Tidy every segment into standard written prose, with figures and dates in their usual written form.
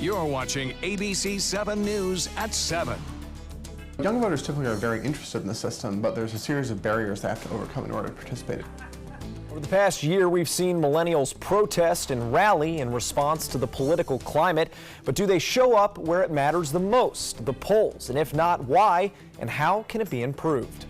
You're watching ABC7 News at 7. Young voters typically are very interested in the system, but there's a series of barriers they have to overcome in order to participate. Over the past year, we've seen millennials protest and rally in response to the political climate. But do they show up where it matters the most, the polls? And if not, why? And how can it be improved?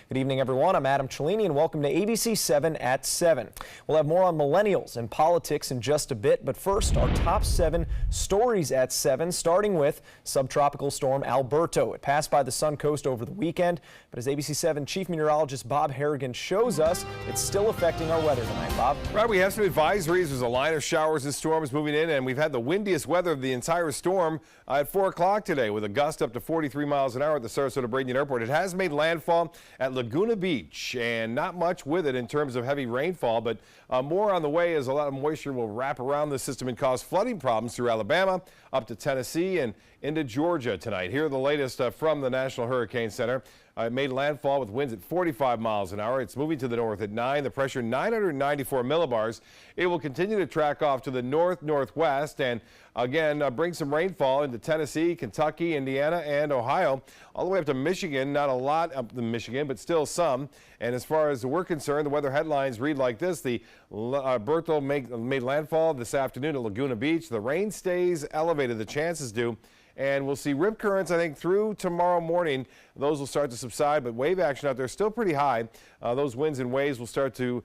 Good evening, everyone. I'm Adam Cellini, and welcome to ABC7 at 7. We'll have more on millennials and politics in just a bit, but first, our top 7 stories at 7, starting with subtropical storm Alberto. It passed by the Sun Coast over the weekend, but as ABC7 Chief Meteorologist Bob Harrigan shows us, it's still affecting our weather tonight. Bob? Right, we have some advisories. There's a line of showers and storms moving in, and we've had the windiest weather of the entire storm at 4 o'clock today, with a gust up to 43 miles an hour at the Sarasota-Bradenton Airport. It has made landfall at Laguna Beach, and not much with it in terms of heavy rainfall, but more on the way as a lot of moisture will wrap around the system and cause flooding problems through Alabama, up to Tennessee, and into Georgia tonight. Here are the latest from the National Hurricane Center. It made landfall with winds at 45 miles an hour. It's moving to the north at 9. The pressure 994 millibars. It will continue to track off to the north-northwest and again bring some rainfall into Tennessee, Kentucky, Indiana, and Ohio, all the way up to Michigan. Not a lot up to Michigan, but still some. And as far as we're concerned, the weather headlines read like this. The Alberto made landfall this afternoon at Laguna Beach. The rain stays elevated. The chances do. And we'll see rip currents, I think, through tomorrow morning. Those will start to subside, but wave action out there is still pretty high. Those winds and waves will start to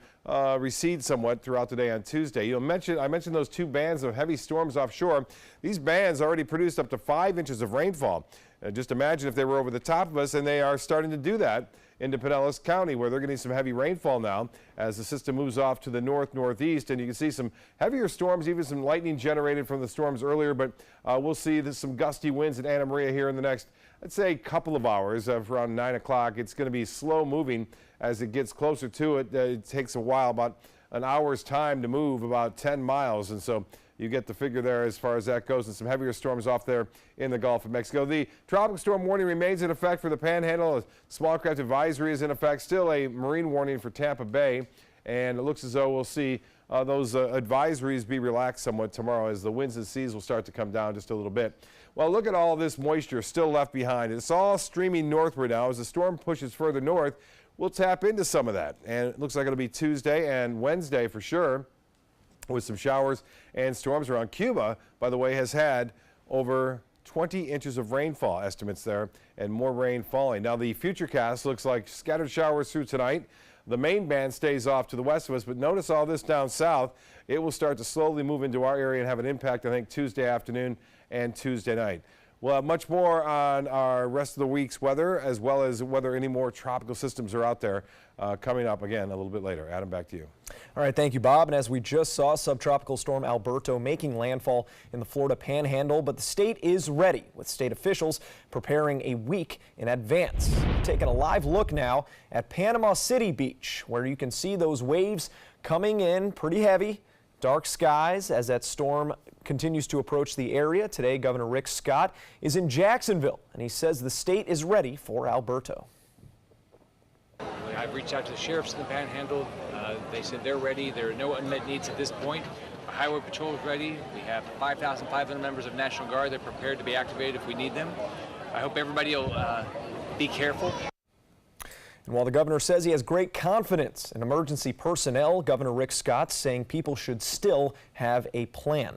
recede somewhat throughout the day on Tuesday. I mentioned those 2 bands of heavy storms offshore. These bands already produced up to 5 inches of rainfall. Just imagine if they were over the top of us, and they are starting to do that into Pinellas County, where they're getting some heavy rainfall now as the system moves off to the north-northeast. And you can see some heavier storms, even some lightning generated from the storms earlier. But we'll see some gusty winds in Anna Maria here in the next, I'd say, couple of hours. Around 9 o'clock. It's going to be slow moving as it gets closer to it. It takes a while, about an hour's time to move about 10 miles. And so you get the figure there as far as that goes, and some heavier storms off there in the Gulf of Mexico. The tropical storm warning remains in effect for the Panhandle. A small craft advisory is in effect. Still a marine warning for Tampa Bay. And it looks as though we'll see those advisories be relaxed somewhat tomorrow as the winds and seas will start to come down just a little bit. Well, look at all this moisture still left behind. It's all streaming northward now. As the storm pushes further north, we'll tap into some of that. And it looks like it'll be Tuesday and Wednesday for sure, with some showers and storms around. Cuba, by the way, has had over 20 inches of rainfall estimates there, and more rain falling. Now the futurecast looks like scattered showers through tonight. The main band stays off to the west of us, but notice all this down south. It will start to slowly move into our area and have an impact, I think, Tuesday afternoon and Tuesday night. We'll have much more on our rest of the week's weather, as well as whether any more tropical systems are out there coming up again a little bit later. Adam, back to you. All right, thank you, Bob. And as we just saw, subtropical storm Alberto making landfall in the Florida Panhandle, but the state is ready, with state officials preparing a week in advance. Taking a live look now at Panama City Beach, where you can see those waves coming in pretty heavy. Dark skies as that storm continues to approach the area. Today, Governor Rick Scott is in Jacksonville, and he says the state is ready for Alberto. I've reached out to the sheriffs in the Panhandle. They said they're ready. There are no unmet needs at this point. Our Highway Patrol is ready. We have 5,500 members of National Guard. They're prepared to be activated if we need them. I hope everybody will be careful. And while the governor says he has great confidence in emergency personnel, Governor Rick Scott saying people should still have a plan.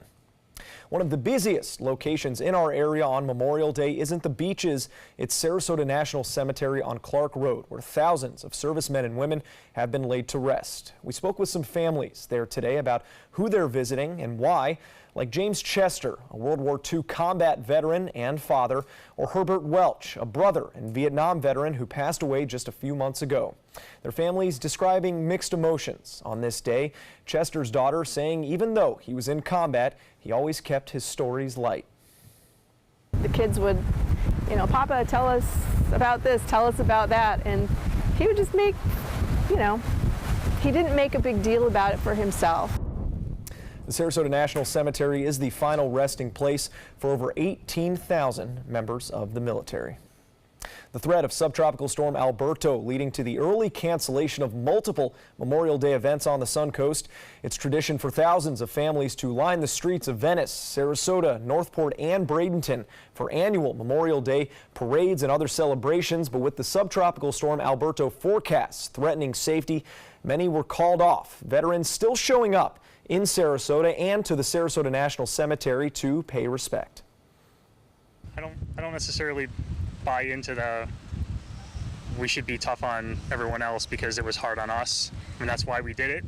One of the busiest locations in our area on Memorial Day isn't the beaches. It's Sarasota National Cemetery on Clark Road, where thousands of servicemen and women have been laid to rest. We spoke with some families there today about who they're visiting and why, like James Chester, a World War II combat veteran and father, or Herbert Welch, a brother and Vietnam veteran who passed away just a few months ago. Their families describing mixed emotions on this day. Chester's daughter saying even though he was in combat, he always kept his stories light. The kids would, Papa, tell us about this, tell us about that, and he would just make, he didn't make a big deal about it for himself. The Sarasota National Cemetery is the final resting place for over 18,000 members of the military. The threat of subtropical storm Alberto leading to the early cancellation of multiple Memorial Day events on the Suncoast. It's tradition for thousands of families to line the streets of Venice, Sarasota, Northport, and Bradenton for annual Memorial Day parades and other celebrations. But with the subtropical storm Alberto forecasts threatening safety, many were called off. Veterans still showing up in Sarasota and to the Sarasota National Cemetery to pay respect. I don't necessarily buy into the we should be tough on everyone else because it was hard on us. I mean, that's why we did it.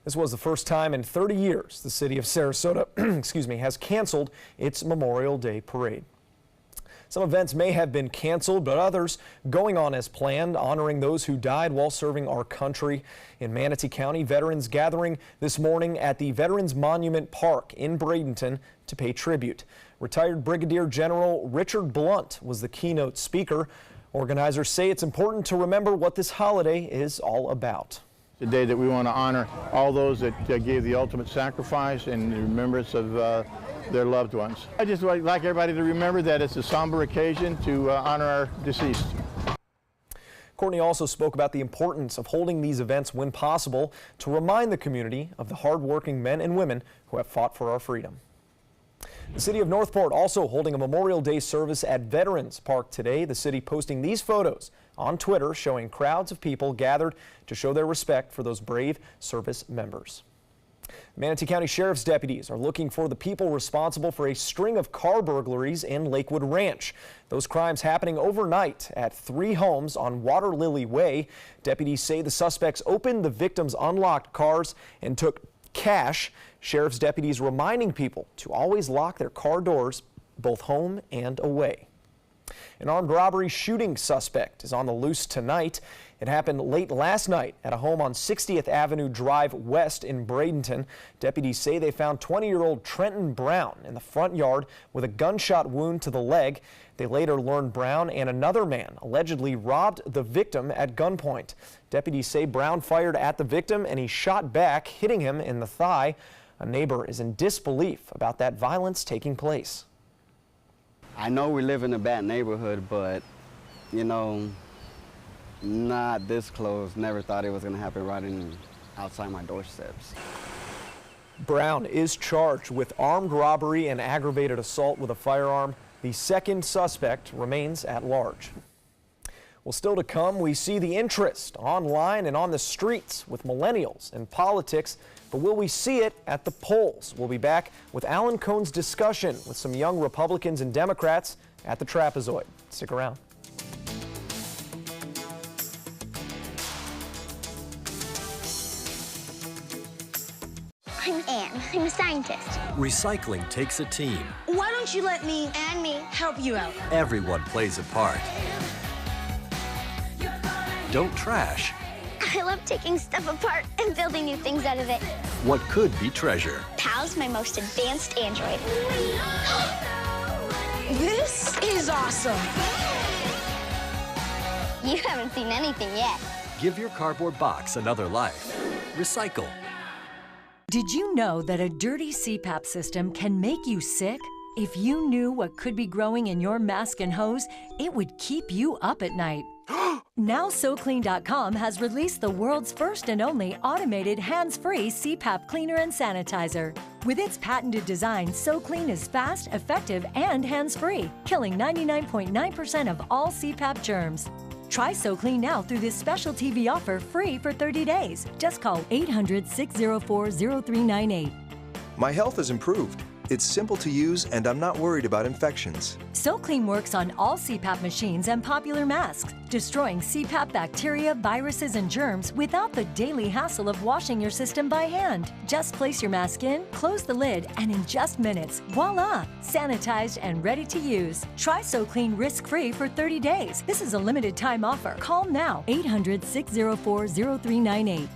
This was the first time in 30 years the city of Sarasota has canceled its Memorial Day parade. Some events may have been canceled, but others going on as planned, honoring those who died while serving our country. In Manatee County, veterans gathering this morning at the Veterans Monument Park in Bradenton to pay tribute. Retired Brigadier General Richard Blunt was the keynote speaker. Organizers say it's important to remember what this holiday is all about. The day that we want to honor all those that gave the ultimate sacrifice in remembrance of their loved ones. I just would like everybody to remember that it's a somber occasion to honor our deceased. Courtney also spoke about the importance of holding these events when possible to remind the community of the hardworking men and women who have fought for our freedom. The city of Northport also holding a Memorial Day service at Veterans Park today. The city posting these photos on Twitter showing crowds of people gathered to show their respect for those brave service members. Manatee County Sheriff's deputies are looking for the people responsible for a string of car burglaries in Lakewood Ranch. Those crimes happening overnight at 3 homes on Water Lily Way. Deputies say the suspects opened the victims' unlocked cars and took cash. Sheriff's deputies reminding people to always lock their car doors, both home and away. An armed robbery shooting suspect is on the loose tonight. It happened late last night at a home on 60th Avenue Drive West in Bradenton. Deputies say they found 20-year-old Trenton Brown in the front yard with a gunshot wound to the leg. They later learned Brown and another man allegedly robbed the victim at gunpoint. Deputies say Brown fired at the victim and he shot back, hitting him in the thigh. A neighbor is in disbelief about that violence taking place. I know we live in a bad neighborhood, but, you know, not this close. Never thought it was going to happen right outside my doorsteps. Brown is charged with armed robbery and aggravated assault with a firearm. The second suspect remains at large. Well, still to come, we see the interest online and on the streets with millennials in politics, but will we see it at the polls? We'll be back with Alan Cohn's discussion with some young Republicans and Democrats at the Trapezoid. Stick around. I'm Anne. I'm a scientist. Recycling takes a team. Why don't you let me and me help you out? Everyone plays a part. Don't trash I love taking stuff apart and building new things out of it. what could be treasure. Pal's my most advanced android. This is awesome. You haven't seen anything yet. Give your cardboard box another life. Recycle. Did you know that a dirty CPAP system can make you sick? If you knew what could be growing in your mask and hose, it would keep you up at night. Now SoClean.com has released the world's first and only automated hands-free CPAP cleaner and sanitizer. With its patented design, SoClean is fast, effective, and hands-free, killing 99.9% of all CPAP germs. Try SoClean now through this special TV offer free for 30 days. Just call 800-604-0398. My health has improved. It's simple to use and I'm not worried about infections. SoClean works on all CPAP machines and popular masks, destroying CPAP bacteria, viruses, and germs without the daily hassle of washing your system by hand. Just place your mask in, close the lid, and in just minutes, voila! Sanitized and ready to use. Try SoClean risk-free for 30 days. This is a limited time offer. Call now, 800-604-0398.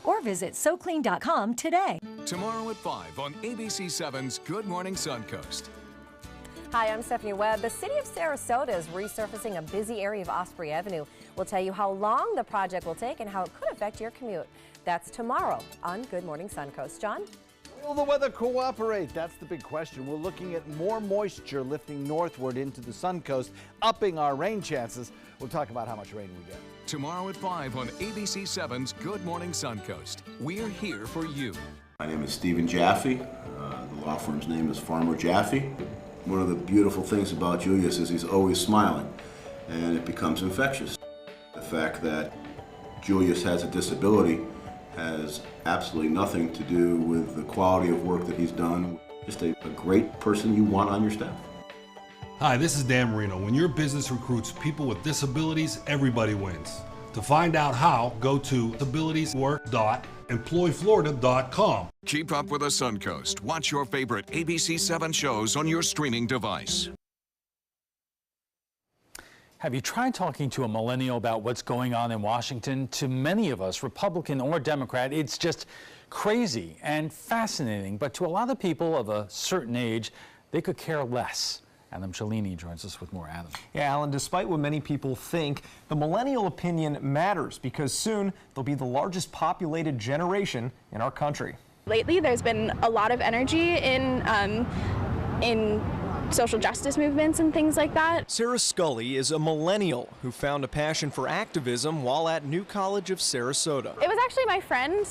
Or visit SoClean.com today. Tomorrow at 5 on ABC7's Good Morning Suncoast. Hi, I'm Stephanie Webb. The city of Sarasota is resurfacing a busy area of Osprey Avenue. We'll tell you how long the project will take and how it could affect your commute. That's tomorrow on Good Morning Suncoast. John? Will the weather cooperate? That's the big question. We're looking at more moisture lifting northward into the Suncoast, upping our rain chances. We'll talk about how much rain we get. Tomorrow at 5 on ABC7's Good Morning Suncoast. We're here for you. My name is Stephen Jaffe. The law firm's name is Farmer Jaffe. One of the beautiful things about Julius is he's always smiling, and it becomes infectious. The fact that Julius has a disability has absolutely nothing to do with the quality of work that he's done. Just a great person you want on your staff. Hi, this is Dan Marino. When your business recruits people with disabilities, everybody wins. To find out how, go to disabilitieswork.employflorida.com. Keep up with the Suncoast. Watch your favorite ABC7 shows on your streaming device. Have you tried talking to a millennial about what's going on in Washington? To many of us, Republican or Democrat, it's just crazy and fascinating. But to a lot of people of a certain age, they could care less. Adam Cellini joins us with more. Adam. Yeah, Alan, despite what many people think, the millennial opinion matters because soon they'll be the largest populated generation in our country. Lately, there's been a lot of energy in social justice movements and things like that. Sarah Scully is a millennial who found a passion for activism while at New College of Sarasota. It was actually my friend,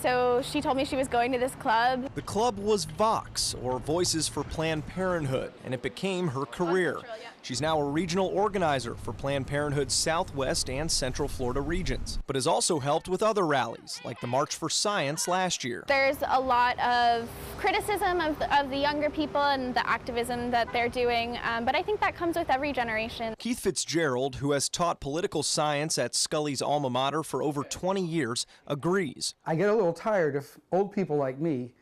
so she told me she was going to this club. The club was Vox, or Voices for Planned Parenthood, and it became her career. She's now a regional organizer for Planned Parenthood's Southwest and Central Florida regions, but has also helped with other rallies, like the March for Science last year. There's a lot of criticism of the younger people and the activism that they're doing, but I think that comes with every generation. Keith Fitzgerald, who has taught political science at Scully's alma mater for over 20 years, agrees. I get a little tired of old people like me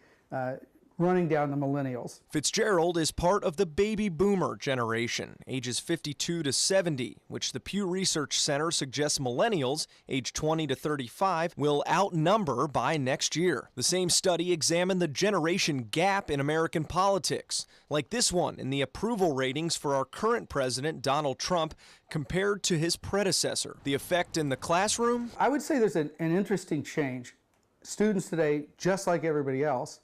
running down the millennials. Fitzgerald is part of the baby boomer generation, ages 52 to 70, which the Pew Research Center suggests millennials, age 20 to 35, will outnumber by next year. The same study examined the generation gap in American politics, like this one in the approval ratings for our current president, Donald Trump, compared to his predecessor. The effect in the classroom? I would say there's an interesting change. Students today, just like everybody else,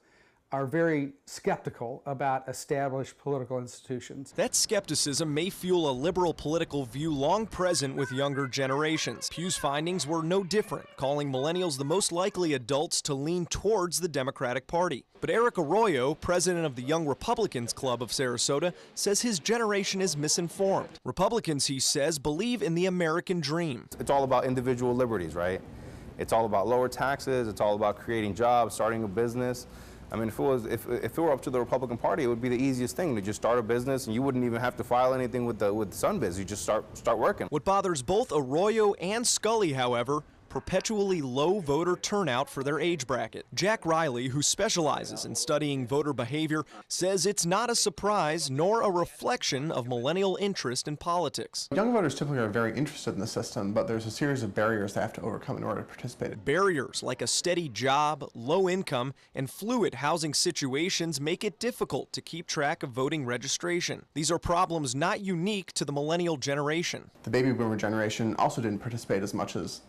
are very skeptical about established political institutions. That skepticism may fuel a liberal political view long present with younger generations. Pew's findings were no different, calling millennials the most likely adults to lean towards the Democratic Party. But Eric Arroyo, president of the Young Republicans Club of Sarasota, says his generation is misinformed. Republicans, he says, believe in the American dream. It's all about individual liberties, right? It's all about lower taxes. It's all about creating jobs, starting a business. I mean, if it were up to the Republican Party, it would be the easiest thing to just start a business, and you wouldn't even have to file anything with SunBiz. You just start working. What bothers both Arroyo and Scully, however, perpetually low voter turnout for their age bracket. Jack Riley, who specializes in studying voter behavior, says it's not a surprise nor a reflection of millennial interest in politics. Young voters typically are very interested in the system, but there's a series of barriers they have to overcome in order to participate. Barriers like a steady job, low income, and fluid housing situations make it difficult to keep track of voting registration. These are problems not unique to the millennial generation. The baby boomer generation also didn't participate as much as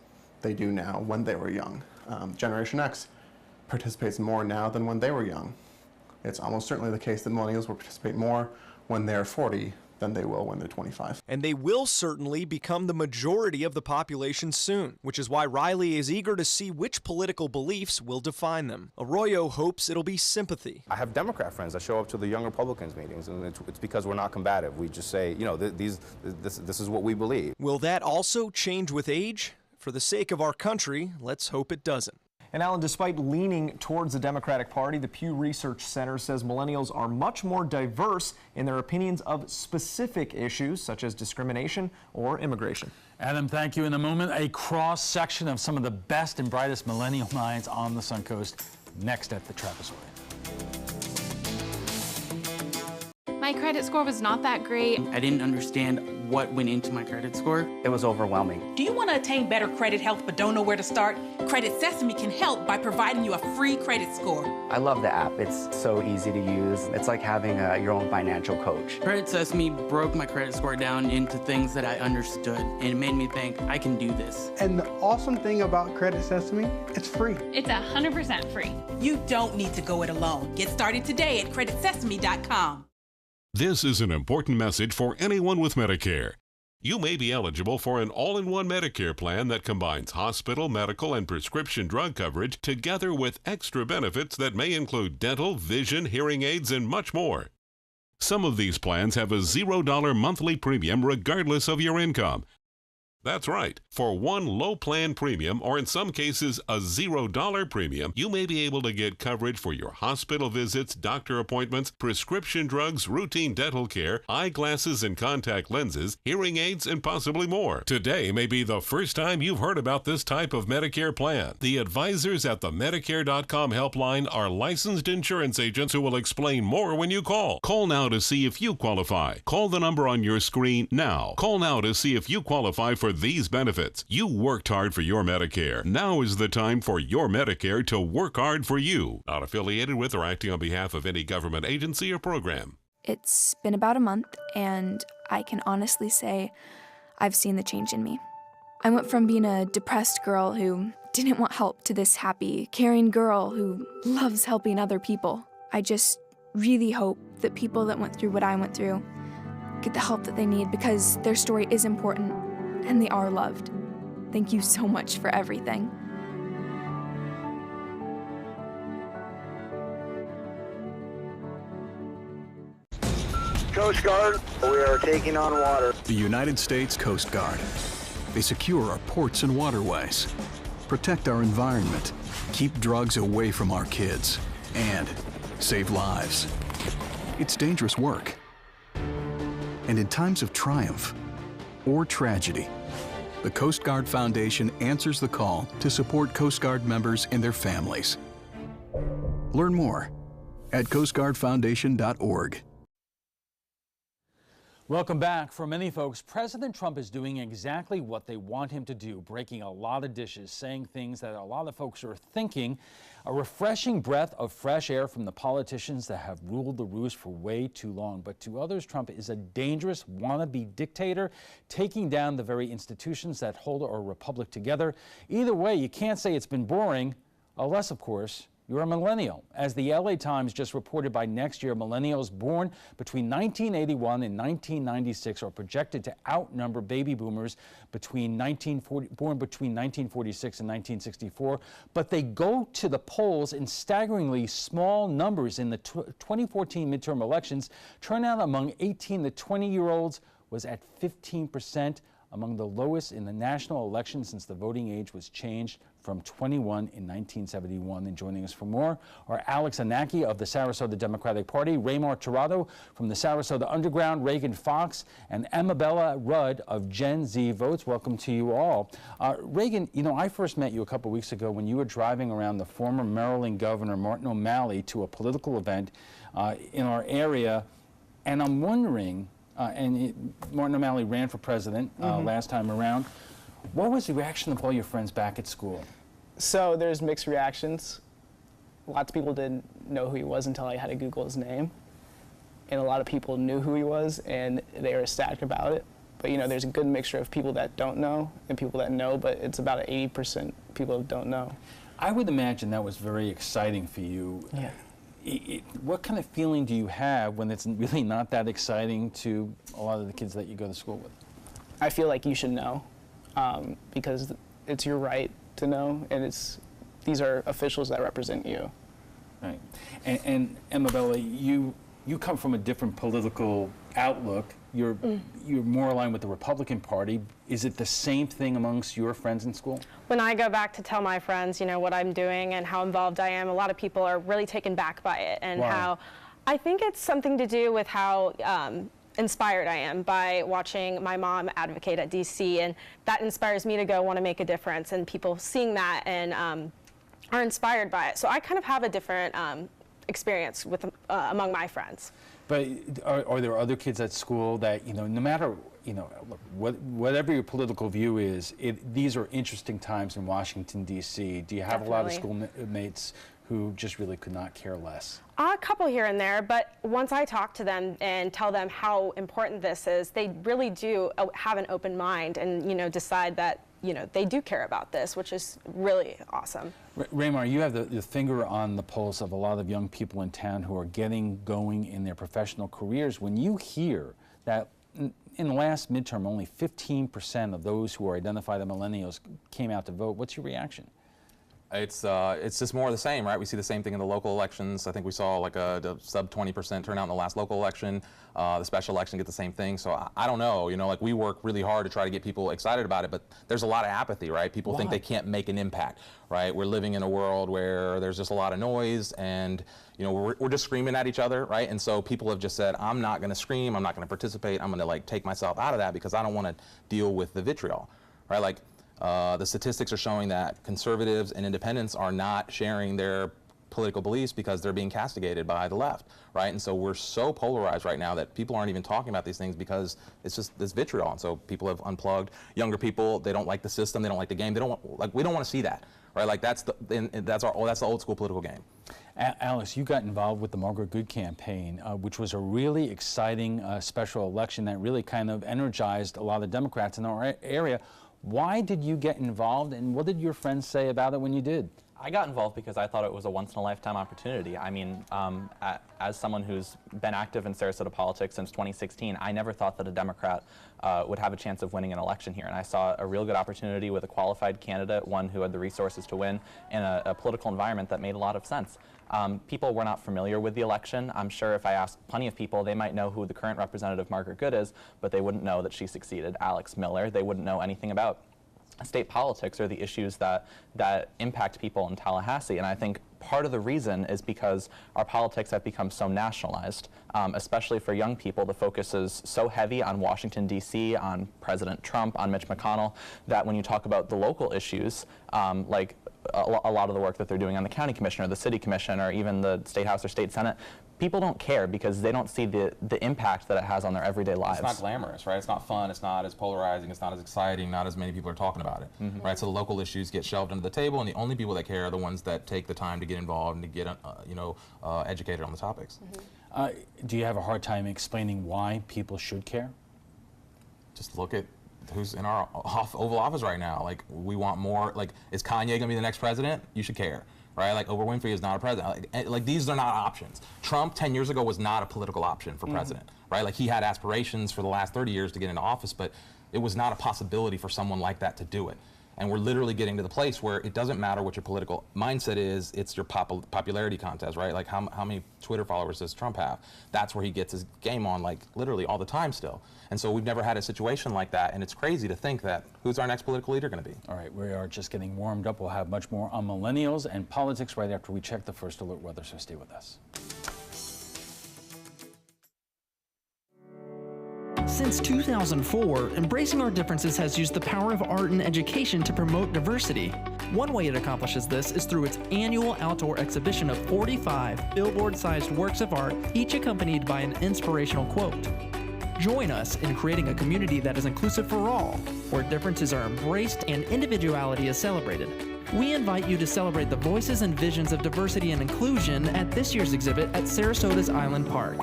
they do now when they were young. Generation X participates more now than when they were young. It's almost certainly the case that millennials will participate more when they're 40 than they will when they're 25. And they will certainly become the majority of the population soon, which is why Riley is eager to see which political beliefs will define them. Arroyo hopes it'll be sympathy. I have Democrat friends that show up to the Young Republicans meetings, and it's because we're not combative. We just say, you know, this is what we believe. Will that also change with age? For the sake of our country, let's hope it doesn't. And Alan, despite leaning towards the Democratic Party, the Pew Research Center says millennials are much more diverse in their opinions of specific issues such as discrimination or immigration. Adam, thank you. In a moment, a cross-section of some of the best and brightest millennial minds on the Suncoast next at the Trapezoid. My credit score was not that great. I didn't understand what went into my credit score. It was overwhelming. Do you want to attain better credit health but don't know where to start? Credit Sesame can help by providing you a free credit score. I love the app. It's so easy to use. It's like having your own financial coach. Credit Sesame broke my credit score down into things that I understood, and it made me think I can do this. And the awesome thing about Credit Sesame, it's free. It's 100% free. You don't need to go it alone. Get started today at creditsesame.com. This is an important message for anyone with Medicare. You may be eligible for an all-in-one Medicare plan that combines hospital, medical, and prescription drug coverage together with extra benefits that may include dental, vision, hearing aids, and much more. Some of these plans have a $0 monthly premium regardless of your income. That's right. For one low plan premium, or in some cases a $0 premium, you may be able to get coverage for your hospital visits, doctor appointments, prescription drugs, routine dental care, eyeglasses and contact lenses, hearing aids, and possibly more. Today may be the first time you've heard about this type of Medicare plan. The advisors at the Medicare.com helpline are licensed insurance agents who will explain more when you call. Call now to see if you qualify. Call the number on your screen now. Call now to see if you qualify for these benefits. You worked hard for your Medicare. Now is the time for your Medicare to work hard for you. Not affiliated with or acting on behalf of any government agency or program. It's been about a month, and I can honestly say I've seen the change in me. I went from being a depressed girl who didn't want help to this happy, caring girl who loves helping other people. I just really hope that people that went through what I went through get the help that they need, because their story is important and they are loved. Thank you so much for everything. Coast Guard, we are taking on water. The United States Coast Guard. They secure our ports and waterways, protect our environment, keep drugs away from our kids, and save lives. It's dangerous work. And in times of triumph or tragedy, the Coast Guard Foundation answers the call to support Coast Guard members and their families. Learn more at coastguardfoundation.org. Welcome back. For many folks, President Trump is doing exactly what they want him to do, breaking a lot of dishes, saying things that a lot of folks are thinking. A refreshing breath of fresh air from the politicians that have ruled the roost for way too long. But to others, Trump is a dangerous wannabe dictator, taking down the very institutions that hold our republic together. Either way, you can't say it's been boring, unless, of course, you're a millennial. As the LA Times just reported, by next year, millennials born between 1981 and 1996 are projected to outnumber baby boomers born between 1946 and 1964. But they go to the polls in staggeringly small numbers. In the 2014 midterm elections, turnout among 18 to 20-year-olds was at 15%, among the lowest in the national election since the voting age was changed from 21 in 1971. And joining us for more are Alex Anaki of the Sarasota Democratic Party, Raymar Tirado from the Sarasota Underground, Reagan Fox, and Amabella Rudd of Gen Z Votes. Welcome to you all. Reagan, you know, I first met you a couple weeks ago when you were driving around the former Maryland Governor Martin O'Malley to a political event in our area, and I'm wondering, Martin O'Malley ran for president last time around. What was the reaction of all your friends back at school? So there's mixed reactions. Lots of people didn't know who he was until I had to Google his name. And a lot of people knew who he was, and they were ecstatic about it. But you know, there's a good mixture of people that don't know and people that know, but it's about 80% people that don't know. I would imagine that was very exciting for you. Yeah. What kind of feeling do you have when it's really not that exciting to a lot of the kids that you go to school with? I feel like you should know, because it's your right to know, and these are officials that represent you. Right. And Amabella, you come from a different political outlook. You're more aligned with the Republican Party. Is it the same thing amongst your friends in school? When I go back to tell my friends, you know, what I'm doing and how involved I am, a lot of people are really taken back by it, and how I think it's something to do with how inspired I am by watching my mom advocate at DC, and that inspires me to go want to make a difference, and people seeing that and are inspired by it. So I kind of have a different experience with among my friends. But are there other kids at school that, no matter, whatever your political view is, these are interesting times in Washington, D.C. Do you have a lot of schoolmates who just really could not care less? A couple here and there, but once I talk to them and tell them how important this is, they really do have an open mind and, decide that, they do care about this, which is really awesome. Raymar, you have the finger on the pulse of a lot of young people in town who are getting going in their professional careers. When you hear that in the last midterm, only 15% of those who are identified as millennials came out to vote, what's your reaction? It's just more of the same, right? We see the same thing in the local elections. I think we saw like a sub 20% turnout in the last local election. The special election get the same thing. So I don't know, like we work really hard to try to get people excited about it, but there's a lot of apathy, right? People think they can't make an impact, right? We're living in a world where there's just a lot of noise and, we're just screaming at each other, right? And so people have just said, I'm not gonna scream, I'm not gonna participate, I'm gonna take myself out of that because I don't wanna deal with the vitriol, right? The statistics are showing that conservatives and independents are not sharing their political beliefs because they're being castigated by the left, right? And so we're so polarized right now that people aren't even talking about these things because it's just this vitriol. And so people have unplugged. Younger people, they don't like the system, they don't like the game. They don't we don't want to see that, right? That's the old school political game. Alex, you got involved with the Margaret Good campaign, which was a really exciting special election that really kind of energized a lot of Democrats in our area. Why did you get involved, and what did your friends say about it when you did? I got involved because I thought it was a once-in-a-lifetime opportunity. I mean, as someone who's been active in Sarasota politics since 2016, I never thought that a Democrat would have a chance of winning an election here. And I saw a real good opportunity with a qualified candidate, one who had the resources to win, in a political environment that made a lot of sense. People were not familiar with the election. I'm sure if I asked plenty of people, they might know who the current representative Margaret Good is, but they wouldn't know that she succeeded Alex Miller. They wouldn't know anything about state politics or the issues that impact people in Tallahassee. And I think part of the reason is because our politics have become so nationalized, especially for young people. The focus is so heavy on Washington, D.C., on President Trump, on Mitch McConnell, that when you talk about the local issues, like a lot of the work that they're doing on the county commission or the city commission or even the state house or state senate, people don't care because they don't see the impact that it has on their everyday lives. It's not glamorous, right? It's not fun, it's not as polarizing, it's not as exciting, not as many people are talking about it, right? So the local issues get shelved under the table, and the only people that care are the ones that take the time to get involved and to get educated on the topics. Do you have a hard time explaining why people should care? Just look at who's in our Oval Office right now. We want more, is Kanye gonna be the next president? You should care. Right, Oprah Winfrey is not a president. These are not options. Trump 10 years ago was not a political option for president, right? He had aspirations for the last 30 years to get into office, but it was not a possibility for someone like that to do it. And we're literally getting to the place where it doesn't matter what your political mindset is, it's your popularity contest, right? How many Twitter followers does Trump have? That's where he gets his game on, literally all the time still. And so we've never had a situation like that, and it's crazy to think that who's our next political leader going to be? All right, we are just getting warmed up. We'll have much more on millennials and politics right after we check the first alert weather, so stay with us. Since 2004, Embracing Our Differences has used the power of art and education to promote diversity. One way it accomplishes this is through its annual outdoor exhibition of 45 billboard-sized works of art, each accompanied by an inspirational quote. Join us in creating a community that is inclusive for all, where differences are embraced and individuality is celebrated. We invite you to celebrate the voices and visions of diversity and inclusion at this year's exhibit at Sarasota's Island Park.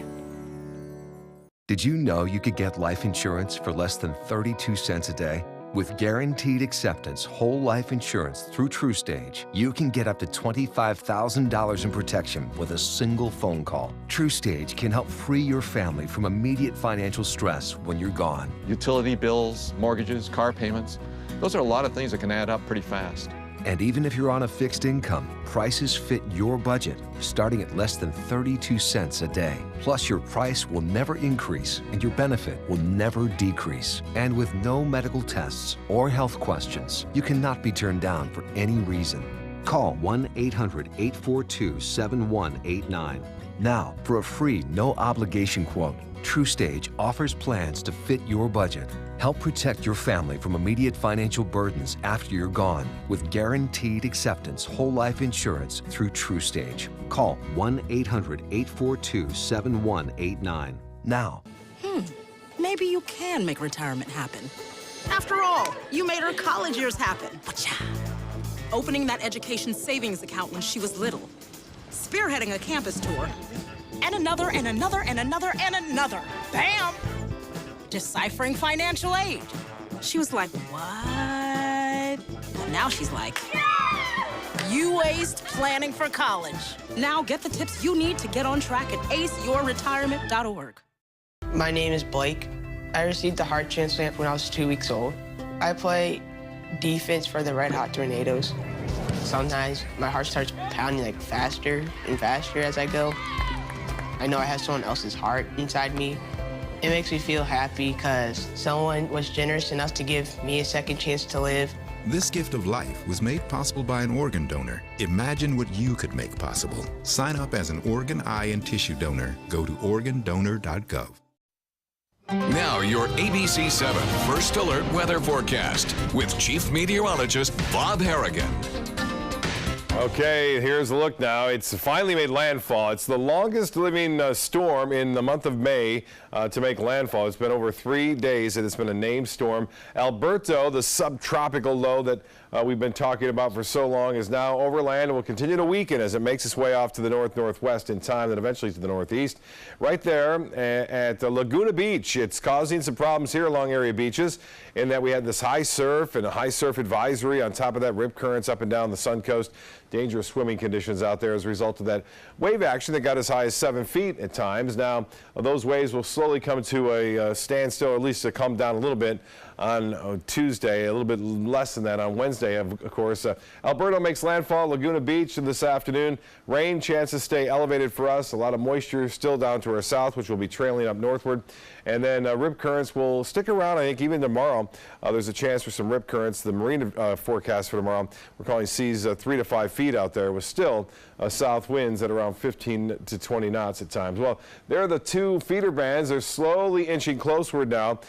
Did you know you could get life insurance for less than 32 cents a day? With Guaranteed Acceptance whole life insurance through TrueStage, you can get up to $25,000 in protection with a single phone call. TrueStage can help free your family from immediate financial stress when you're gone. Utility bills, mortgages, car payments, those are a lot of things that can add up pretty fast. And even if you're on a fixed income, prices fit your budget, starting at less than 32 cents a day. Plus, your price will never increase and your benefit will never decrease. And with no medical tests or health questions, you cannot be turned down for any reason. Call 1-800-842-7189. Now, for a free, no-obligation quote, TrueStage offers plans to fit your budget. Help protect your family from immediate financial burdens after you're gone with guaranteed acceptance whole life insurance through TrueStage. Call 1-800-842-7189 now. Maybe you can make retirement happen. After all, you made her college years happen. Opening that education savings account when she was little. Spearheading a campus tour. And another, and another, and another, and another. Bam! Deciphering financial aid. She was like, what? But now she's like, you aced planning for college. Now get the tips you need to get on track at aceyourretirement.org. My name is Blake. I received a heart transplant when I was 2 weeks old. I play defense for the Red Hot Tornadoes. Sometimes my heart starts pounding like faster and faster as I go. I know I have someone else's heart inside me. It makes me feel happy because someone was generous enough to give me a second chance to live. This gift of life was made possible by an organ donor. Imagine what you could make possible. Sign up as an organ, eye, and tissue donor. Go to organdonor.gov. Now your ABC7 First Alert Weather Forecast with Chief Meteorologist Bob Harrigan. Okay, here's a look now. It's finally made landfall. It's the longest living storm in the month of May to make landfall. It's been over 3 days and it's been a named storm. Alberto, the subtropical low that we've been talking about for so long, is now over land and will continue to weaken as it makes its way off to the north-northwest in time, then eventually to the northeast. Right there at Laguna Beach, it's causing some problems here along area beaches in that we had this high surf and a high surf advisory. On top of that, rip currents up and down the Sun Coast. Dangerous swimming conditions out there as a result of that wave action that got as high as 7 feet at times. Now, those waves will slowly come to a standstill, or at least to come down a little bit on Tuesday, a little bit less than that on Wednesday, of course. Alberto makes landfall, Laguna Beach this afternoon. Rain chances stay elevated for us. A lot of moisture still down to our south, which will be trailing up northward. And then rip currents will stick around, I think, even tomorrow. There's a chance for some rip currents. The marine forecast for tomorrow, we're calling seas 3 to 5 feet out there with still south winds at around 15 to 20 knots at times. Well, there are the two feeder bands. They're slowly inching closeward now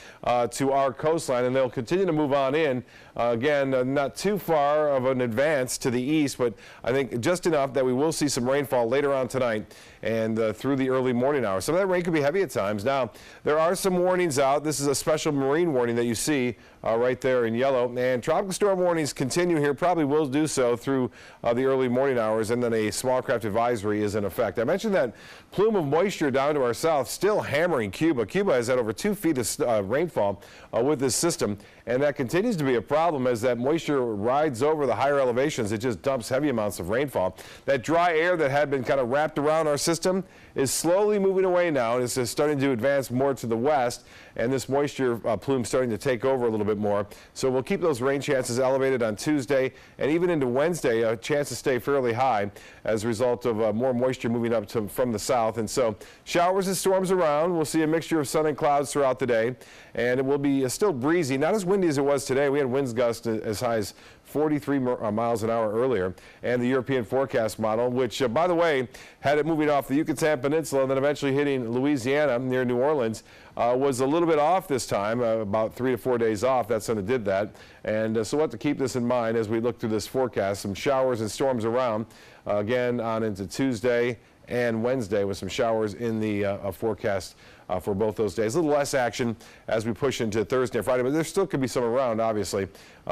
to our coastline, and they'll continue to move on in. Again, not too far of an advance to the east, but I think just enough that we will see some rainfall later on tonight and through the early morning hours. Some of that rain could be heavy at times. Now, there are some warnings out. This is a special marine warning that you see right there in yellow. And tropical storm warnings continue here, probably will do so through the early morning hours, and then a small craft advisory is in effect. I mentioned that plume of moisture down to our south still hammering Cuba. Cuba has had over 2 feet of rainfall with this system, and that continues to be a problem as that moisture rides over the higher elevations. It just dumps heavy amounts of rainfall. That dry air that had been kind of wrapped around our system is slowly moving away now, and it's starting to advance more to the west, and this moisture plume starting to take over a little bit more. So we'll keep those rain chances elevated on Tuesday, and even into Wednesday, chances stay fairly high as a result of more moisture moving up from the south. And so showers and storms around. We'll see a mixture of sun and clouds throughout the day, and it will be still breezy, not as windy as it was today. We had winds gusts as high as 43 miles an hour earlier. And the European forecast model, which, by the way, had it moving off the Yucatan Peninsula and then eventually hitting Louisiana near New Orleans, was a little bit off this time, about 3 to 4 days off. That's when it did that. And so we'll have to keep this in mind as we look through this forecast. Some showers and storms around, again, on into Tuesday and Wednesday with some showers in the forecast for both those days. A little less action as we push into Thursday and Friday, but there still could be some around, obviously,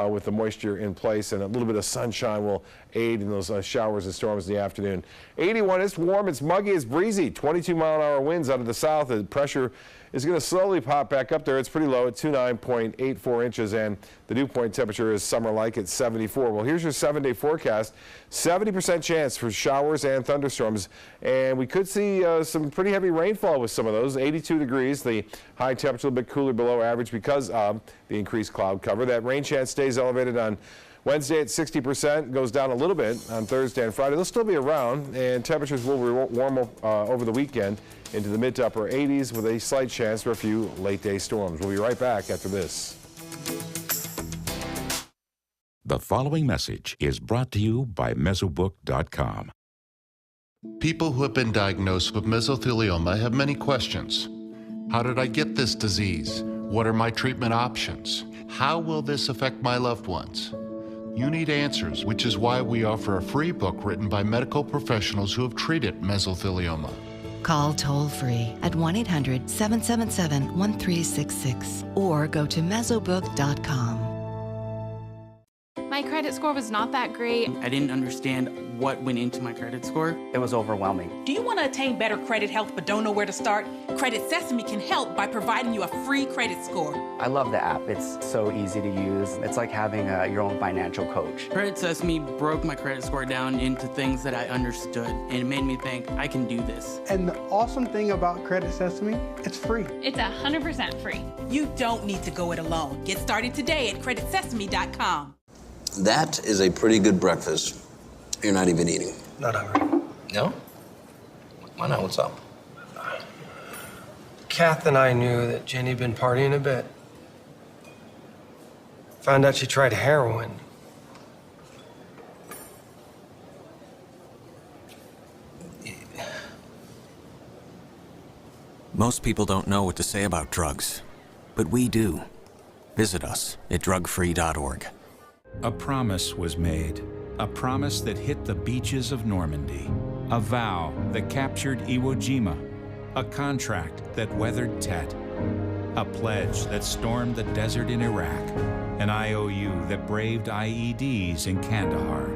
with the moisture in place, and a little bit of sunshine will aid in those showers and storms in the afternoon. 81, it's warm, it's muggy, it's breezy. 22-mile-an-hour winds out of the south. The pressure is going to slowly pop back up there. It's pretty low at 29.84 inches, and the dew point temperature is summer-like at 74. Well, here's your 7-day forecast. 70% chance for showers and thunderstorms, and we could see some pretty heavy rainfall with some of those. 82 degrees, the high temperature a little bit cooler below average because of the increased cloud cover. That rain chance stays elevated on Wednesday at 60%, goes down a little bit on Thursday and Friday. They'll still be around, and temperatures will warm up over the weekend into the mid to upper 80s with a slight chance for a few late-day storms. We'll be right back after this. The following message is brought to you by Mesobook.com. People who have been diagnosed with mesothelioma have many questions. How did I get this disease? What are my treatment options? How will this affect my loved ones? You need answers, which is why we offer a free book written by medical professionals who have treated mesothelioma. Call toll-free at 1-800-777-1366 or go to mesobook.com. My credit score was not that great. I didn't understand what went into my credit score. It was overwhelming. Do you want to attain better credit health but don't know where to start? Credit Sesame can help by providing you a free credit score. I love the app. It's so easy to use. It's like having your own financial coach. Credit Sesame broke my credit score down into things that I understood, and it made me think, I can do this. And the awesome thing about Credit Sesame, it's free. It's 100% free. You don't need to go it alone. Get started today at creditsesame.com. That is a pretty good breakfast. You're not even eating. Not hungry. No? Why not? What's up? Kath and I knew that Jenny'd been partying a bit. Found out she tried heroin. Most people don't know what to say about drugs, but we do. Visit us at drugfree.org. A promise was made, a promise that hit the beaches of Normandy, a vow that captured Iwo Jima, a contract that weathered Tet, a pledge that stormed the desert in Iraq, an IOU that braved IEDs in Kandahar.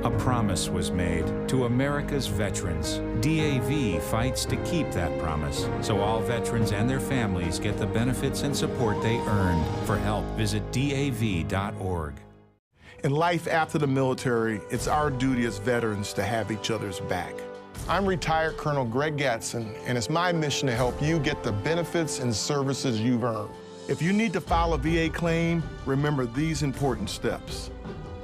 A promise was made to America's veterans. DAV fights to keep that promise, so all veterans and their families get the benefits and support they earned. For help, visit DAV.org. In life after the military, it's our duty as veterans to have each other's back. I'm retired Colonel Greg Gatson, and it's my mission to help you get the benefits and services you've earned. If you need to file a VA claim, remember these important steps.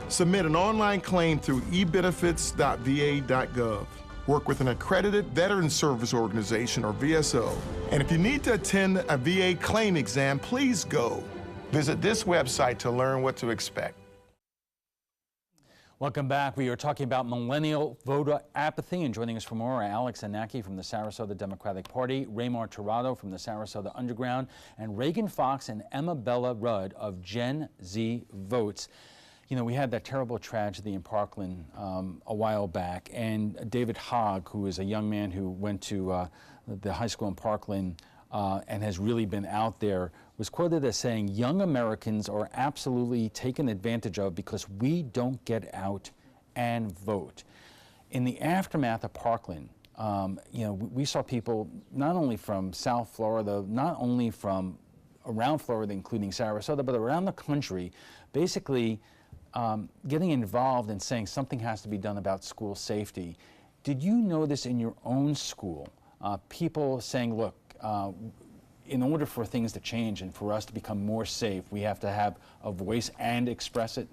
Submit an online claim through ebenefits.va.gov. Work with an accredited Veteran Service Organization, or VSO. And if you need to attend a VA claim exam, please go. Visit this website to learn what to expect. Welcome back. We are talking about millennial voter apathy, and joining us for more are Alex Anaki from the Sarasota Democratic Party, Raymar Tirado from the Sarasota Underground, and Reagan Fox and Emma Bella Rudd of Gen Z Votes. You know, we had that terrible tragedy in Parkland a while back, and David Hogg, who is a young man who went to the high school in Parkland and has really been out there, was quoted as saying, young Americans are absolutely taken advantage of because we don't get out and vote. In the aftermath of Parkland, you know, we saw people not only from South Florida, not only from around Florida, including Sarasota, but around the country, basically getting involved and saying something has to be done about school safety. Did you notice in your own school people saying, look, in order for things to change and for us to become more safe, we have to have a voice and express it?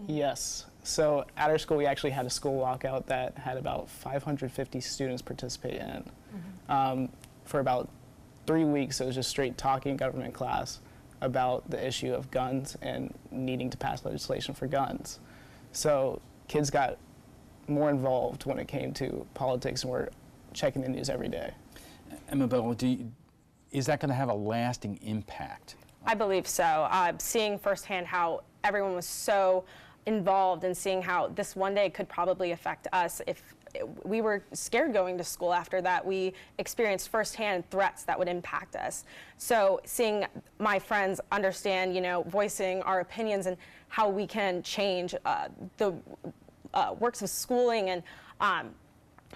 Yes. So at our school, we actually had a school walkout that had about 550 students participate in it. For about 3 weeks, it was just straight talking government class about the issue of guns and needing to pass legislation for guns. So kids got more involved when it came to politics, and were checking the news every day. Emma Bell, is that going to have a lasting impact? I believe so. Seeing firsthand how everyone was so involved, and seeing how this one day could probably affect us. If we were scared going to school after that, we experienced firsthand threats that would impact us. So seeing my friends understand, you know, voicing our opinions and how we can change the works of schooling, and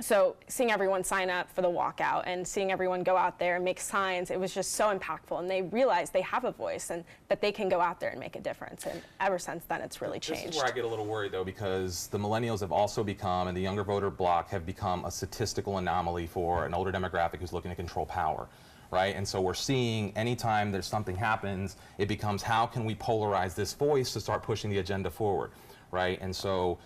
so seeing everyone sign up for the walkout and seeing everyone go out there and make signs, it was just so impactful. And they realized they have a voice and that they can go out there and make a difference. And ever since then, it's really changed. This is where I get a little worried, though, because the millennials have also become, and the younger voter bloc have become, a statistical anomaly for an older demographic who's looking to control power. Right? And so we're seeing anytime there's something happens, it becomes, how can we polarize this voice to start pushing the agenda forward? Right? And so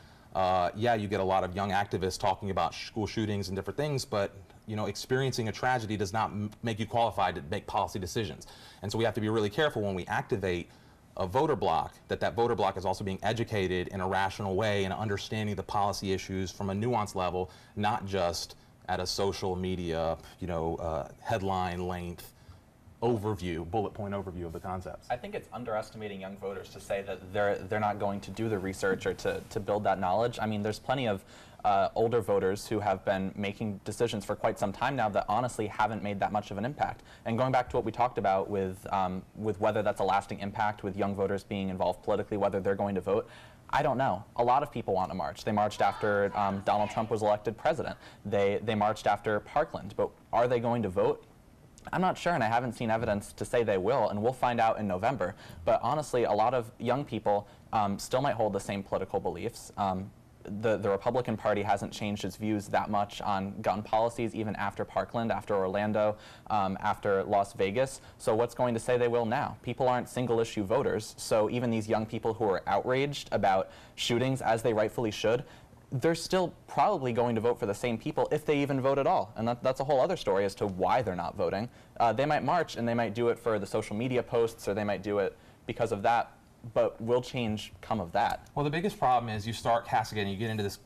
yeah, you get a lot of young activists talking about school shootings and different things, but you know, experiencing a tragedy does not make you qualified to make policy decisions. And so we have to be really careful when we activate a voter bloc, that voter bloc is also being educated in a rational way and understanding the policy issues from a nuanced level, not just at a social media, headline length overview, bullet point overview of the concepts. I think it's underestimating young voters to say that they're not going to do the research or to build that knowledge. I mean, there's plenty of older voters who have been making decisions for quite some time now that honestly haven't made that much of an impact. And going back to what we talked about with whether that's a lasting impact with young voters being involved politically, whether they're going to vote, I don't know. A lot of people want to march. They marched after Donald Trump was elected president. They marched after Parkland. But are they going to vote? I'm not sure, and I haven't seen evidence to say they will, and we'll find out in November. But honestly, a lot of young people still might hold the same political beliefs. The Republican Party hasn't changed its views that much on gun policies, even after Parkland, after Orlando, after Las Vegas. So what's going to say they will now? People aren't single-issue voters, so even these young people who are outraged about shootings, as they rightfully should, they're still probably going to vote for the same people if they even vote at all. And that's a whole other story as to why they're not voting. They might march, and they might do it for the social media posts, or they might do it because of that. But will change come of that? Well, the biggest problem is you start castigating, you get into this,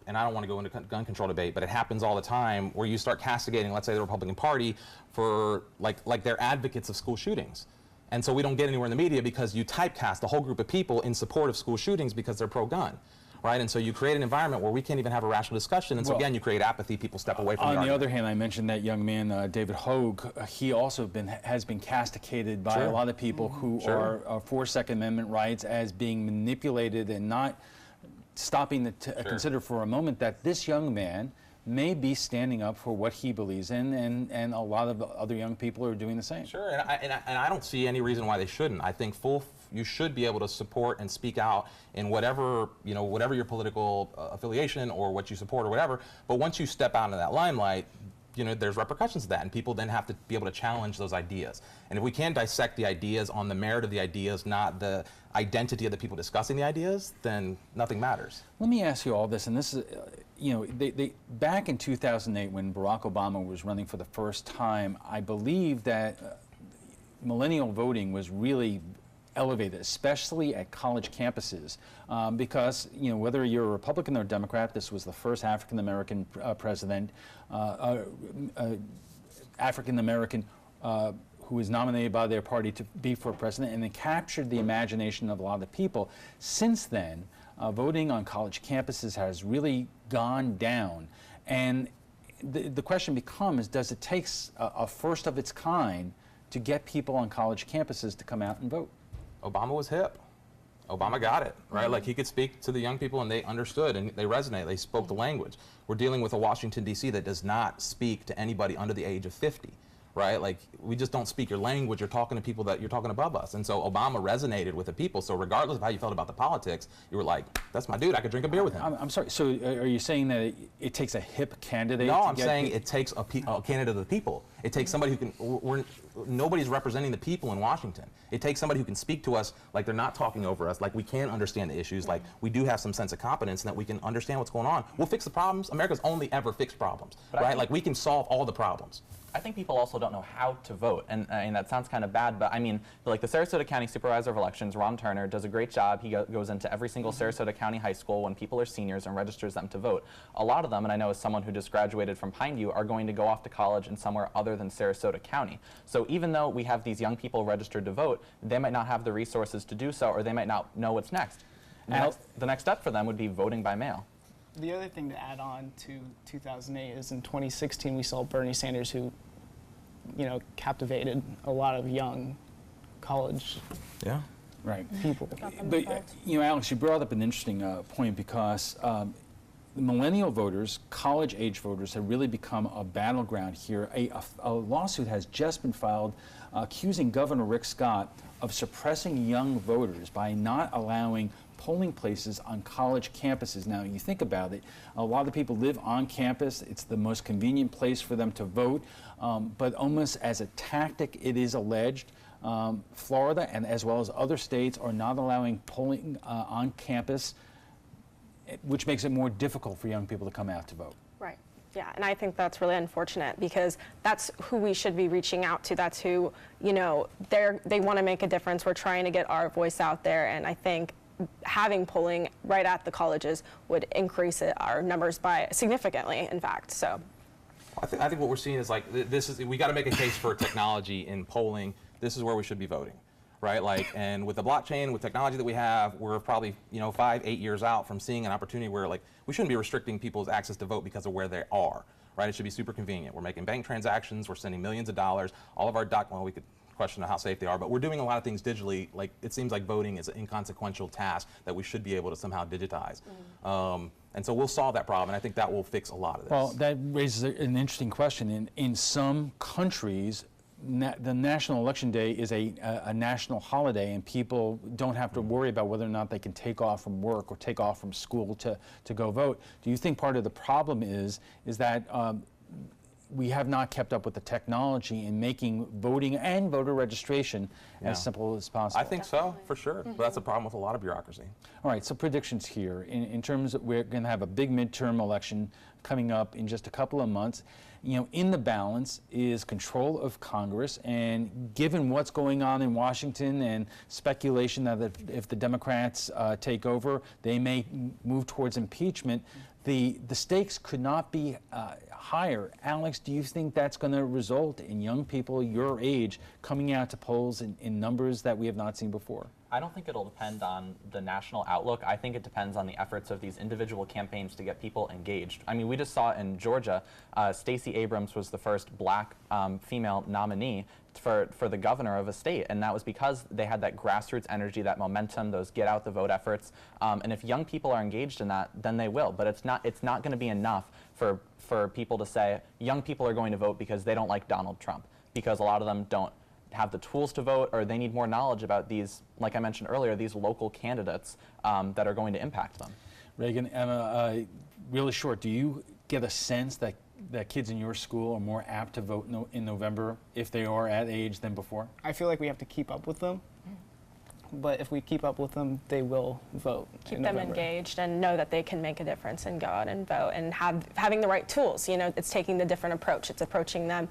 and I don't want to go into gun control debate, but it happens all the time where you start castigating, let's say, the Republican Party for, like they're advocates of school shootings. And so we don't get anywhere in the media because you typecast a whole group of people in support of school shootings because they're pro-gun. Right, and so you create an environment where we can't even have a rational discussion, and so again, you create apathy. People step away from. On the other hand, I mentioned that young man, David Hogue. He also has been castigated by a lot of people who are for Second Amendment rights as being manipulated and not stopping to consider for a moment that this young man may be standing up for what he believes in, and a lot of other young people are doing the same. Sure, and I don't see any reason why they shouldn't. I think you should be able to support and speak out in whatever your political affiliation or what you support or whatever. But once you step out into that limelight, there's repercussions to that, and people then have to be able to challenge those ideas. And if we can dissect the ideas on the merit of the ideas, not the identity of the people discussing the ideas, then nothing matters. Let me ask you all this, and this is, back in 2008 when Barack Obama was running for the first time, I believe that millennial voting was really elevated, especially at college campuses, because whether you're a Republican or Democrat, this was the first African-American president, African-American who was nominated by their party to be for president, and it captured the imagination of a lot of people. Since then, voting on college campuses has really gone down, and the question becomes, does it take a first of its kind to get people on college campuses to come out and vote? Obama was hip. Obama got it, right? Like, he could speak to the young people and they understood and they resonate. They spoke the language. We're dealing with a Washington, D.C. that does not speak to anybody under the age of 50, right? Like, we just don't speak your language. You're talking to people that you're talking above us. And so Obama resonated with the people. So regardless of how you felt about the politics, you were like, that's my dude. I could drink a beer with him. I'm sorry. So are you saying that it takes a hip candidate? No, I'm saying it takes a candidate of the people. It takes somebody who can, nobody's representing the people in Washington. It takes somebody who can speak to us like they're not talking over us, like we can understand the issues, like we do have some sense of competence and that we can understand what's going on. We'll fix the problems. America's only ever fixed problems, right? Like, we can solve all the problems. I think people also don't know how to vote, and I mean, that sounds kind of bad, but I mean, like the Sarasota County Supervisor of Elections, Ron Turner, does a great job. He goes into every single Sarasota County high school when people are seniors and registers them to vote. A lot of them, and I know as someone who just graduated from Pineview, are going to go off to college in somewhere other than Sarasota County. So even though we have these young people registered to vote, they might not have the resources to do so, or they might not know what's next. The next step for them would be voting by mail. The other thing to add on to 2008 is in 2016 we saw Bernie Sanders, who captivated a lot of young college people. But Alex, you brought up an interesting point, because millennial voters, college-age voters, have really become a battleground here. A lawsuit has just been filed accusing Governor Rick Scott of suppressing young voters by not allowing polling places on college campuses. Now, you think about it, a lot of people live on campus. It's the most convenient place for them to vote, but almost as a tactic, it is alleged, Florida and as well as other states are not allowing polling on campus, which makes it more difficult for young people to come out to vote. Right. Yeah, and I think that's really unfortunate because that's who we should be reaching out to. That's who, you know, they want to make a difference. We're trying to get our voice out there, and I think having polling right at the colleges would increase our numbers by significantly, in fact. So I think what we're seeing is like we got to make a case for technology in polling. This is where we should be voting, right? Like, and with the blockchain, with technology that we have, we're probably 5-8 years out from seeing an opportunity where like we shouldn't be restricting people's access to vote because of where they are, right? It should be super convenient. We're making bank transactions, we're sending millions of dollars. All of our well, we could question how safe they are, but we're doing a lot of things digitally. Like, it seems like voting is an inconsequential task that we should be able to somehow digitize. And so we'll solve that problem, and I think that will fix a lot of this. Well, that raises an interesting question. In some countries, the National Election Day is a national holiday, and people don't have to worry about whether or not they can take off from work or take off from school to go vote. Do you think part of the problem is that we have not kept up with the technology in making voting and voter registration as simple as possible? I think so, for sure. But that's a problem with a lot of bureaucracy. All right, so predictions here. In terms of, we're going to have a big midterm election coming up in just a couple of months. You know, in the balance is control of Congress, and given what's going on in Washington and speculation that if the Democrats take over, they may move towards impeachment, the stakes could not be higher. Alex, do you think that's going to result in young people your age coming out to polls in numbers that we have not seen before? I don't think it'll depend on the national outlook. I think it depends on the efforts of these individual campaigns to get people engaged. I mean, we just saw in Georgia, Stacey Abrams was the first black female nominee for the governor of a state, and that was because they had that grassroots energy, that momentum, those get out the vote efforts. And if young people are engaged in that, then they will. But it's not going to be enough for people to say young people are going to vote because they don't like Donald Trump, because a lot of them don't have the tools to vote, or they need more knowledge about these, like I mentioned earlier, these local candidates that are going to impact them. Reagan, Emma, really short, do you get a sense that kids in your school are more apt to vote in November if they are at age than before? I feel like we have to keep up with them. But if we keep up with them, they will vote. Keep them engaged and know that they can make a difference and go out and vote, and having the right tools. You know, it's taking the different approach. It's approaching them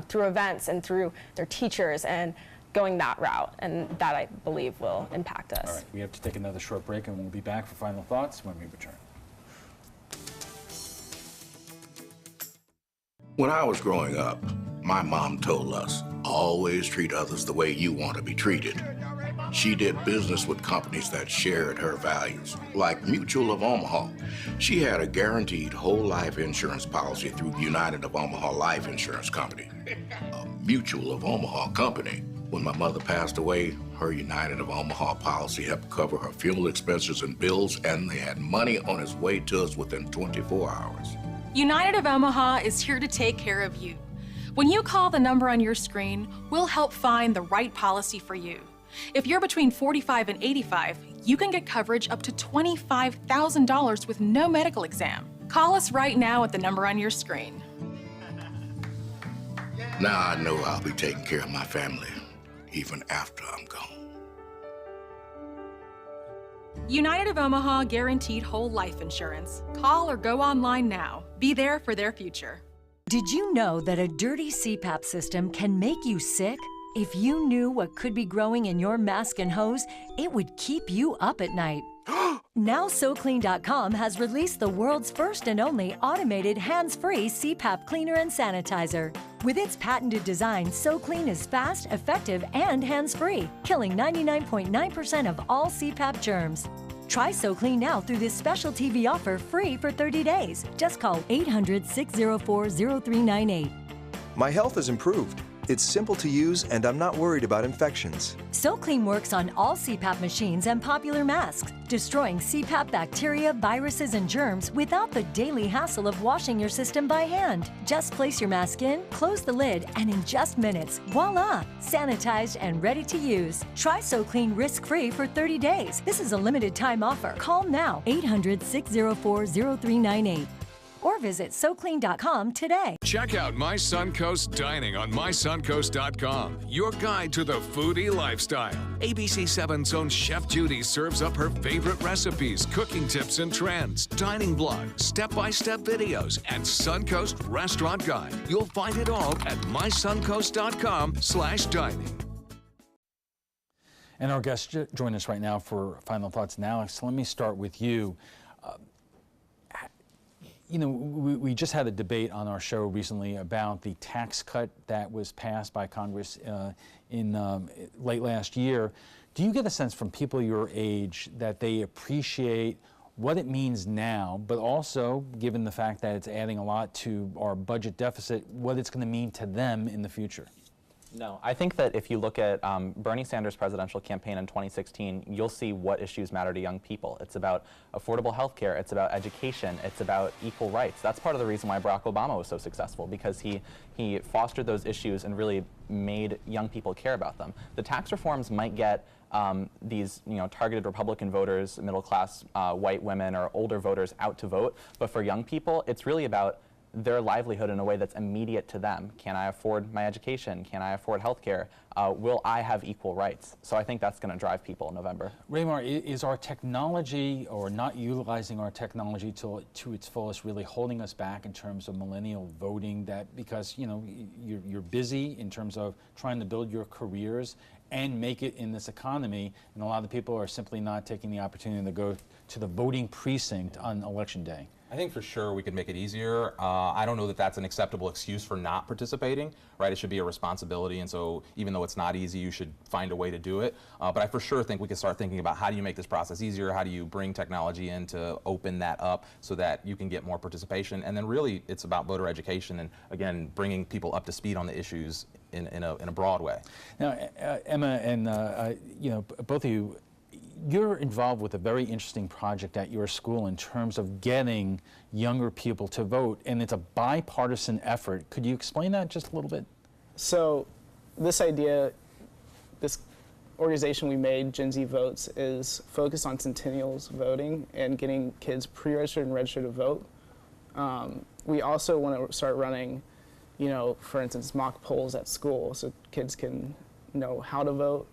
through events and through their teachers and going that route, and that I believe will impact us. All right, we have to take another short break, and we'll be back for final thoughts when we return. When I was growing up, my mom told us, always treat others the way you want to be treated. She did business with companies that shared her values, like Mutual of Omaha. She had a guaranteed whole life insurance policy through United of Omaha Life Insurance Company, a Mutual of Omaha company. When my mother passed away, her United of Omaha policy helped cover her funeral expenses and bills, and they had money on its way to us within 24 hours. United of Omaha is here to take care of you. When you call the number on your screen, we'll help find the right policy for you. If you're between 45 and 85, you can get coverage up to $25,000 with no medical exam. Call us right now at the number on your screen. Now I know I'll be taking care of my family, even after I'm gone. United of Omaha Guaranteed Whole Life Insurance. Call or go online now. Be there for their future. Did you know that a dirty CPAP system can make you sick? If you knew what could be growing in your mask and hose, it would keep you up at night. Now SoClean.com has released the world's first and only automated hands-free CPAP cleaner and sanitizer. With its patented design, SoClean is fast, effective, and hands-free, killing 99.9% of all CPAP germs. Try SoClean now through this special TV offer free for 30 days. Just call 800-604-0398. My health has improved. It's simple to use, and I'm not worried about infections. SoClean works on all CPAP machines and popular masks, destroying CPAP bacteria, viruses, and germs without the daily hassle of washing your system by hand. Just place your mask in, close the lid, and in just minutes, voila! Sanitized and ready to use. Try SoClean risk-free for 30 days. This is a limited time offer. Call now, 800-604-0398. or visit SoClean.com today. Check out My Suncoast Dining on MySuncoast.com, your guide to the foodie lifestyle. ABC7's own Chef Judy serves up her favorite recipes, cooking tips and trends, dining blogs, step-by-step videos, and Suncoast Restaurant Guide. You'll find it all at MySuncoast.com/dining. And our guests join us right now for final thoughts. And Alex, let me start with you. You know, we just had a debate on our show recently about the tax cut that was passed by Congress in late last year. Do you get a sense from people your age that they appreciate what it means now, but also, given the fact that it's adding a lot to our budget deficit, what it's going to mean to them in the future? No, I think that if you look at Bernie Sanders' presidential campaign in 2016, you'll see what issues matter to young people. It's about affordable health care, it's about education, it's about equal rights. That's part of the reason why Barack Obama was so successful, because he fostered those issues and really made young people care about them. The tax reforms might get these targeted Republican voters, middle-class white women or older voters out to vote, but for young people, it's really about their livelihood in a way that's immediate to them. Can I afford my education? Can I afford health care? Will I have equal rights? So I think that's going to drive people in November. Raymar, is our technology, or not utilizing our technology to its fullest, really holding us back in terms of millennial voting? That because you're busy in terms of trying to build your careers and make it in this economy, and a lot of people are simply not taking the opportunity to go to the voting precinct on Election Day. I think for sure we could make it easier. I don't know that that's an acceptable excuse for not participating, right? It should be a responsibility, and so even though it's not easy, you should find a way to do it. But I for sure think we could start thinking about how do you make this process easier, how do you bring technology in to open that up so that you can get more participation, and then really it's about voter education and, again, bringing people up to speed on the issues in a broad way. Now, Emma and both of you, you're involved with a very interesting project at your school in terms of getting younger people to vote, and it's a bipartisan effort. Could you explain that just a little bit? So this idea, this organization we made, Gen Z Votes, is focused on centennials voting and getting kids pre-registered and registered to vote. We also want to start running, for instance, mock polls at school so kids can know how to vote.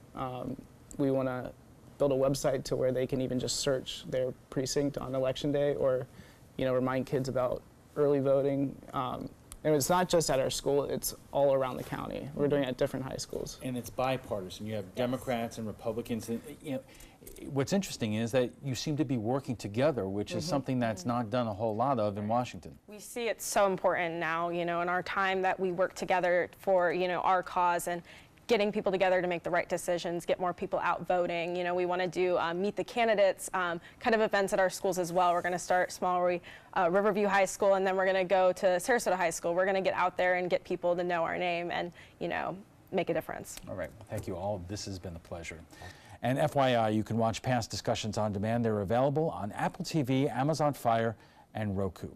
We want to build a website to where they can even just search their precinct on Election Day, or remind kids about early voting. And it's not just at our school, it's all around the county. We're doing it at different high schools. And it's bipartisan. You have Democrats and Republicans. And, what's interesting is that you seem to be working together, which is something that's not done a whole lot of in Washington. We see it's so important now, in our time that we work together for, our cause, and getting people together to make the right decisions, get more people out voting. We want to do meet the candidates kind of events at our schools as well. We're going to start small, Riverview High School, and then we're going to go to Sarasota High School. We're going to get out there and get people to know our name and, make a difference. All right. Well, thank you all. This has been a pleasure. And FYI, you can watch past discussions on demand. They're available on Apple TV, Amazon Fire, and Roku.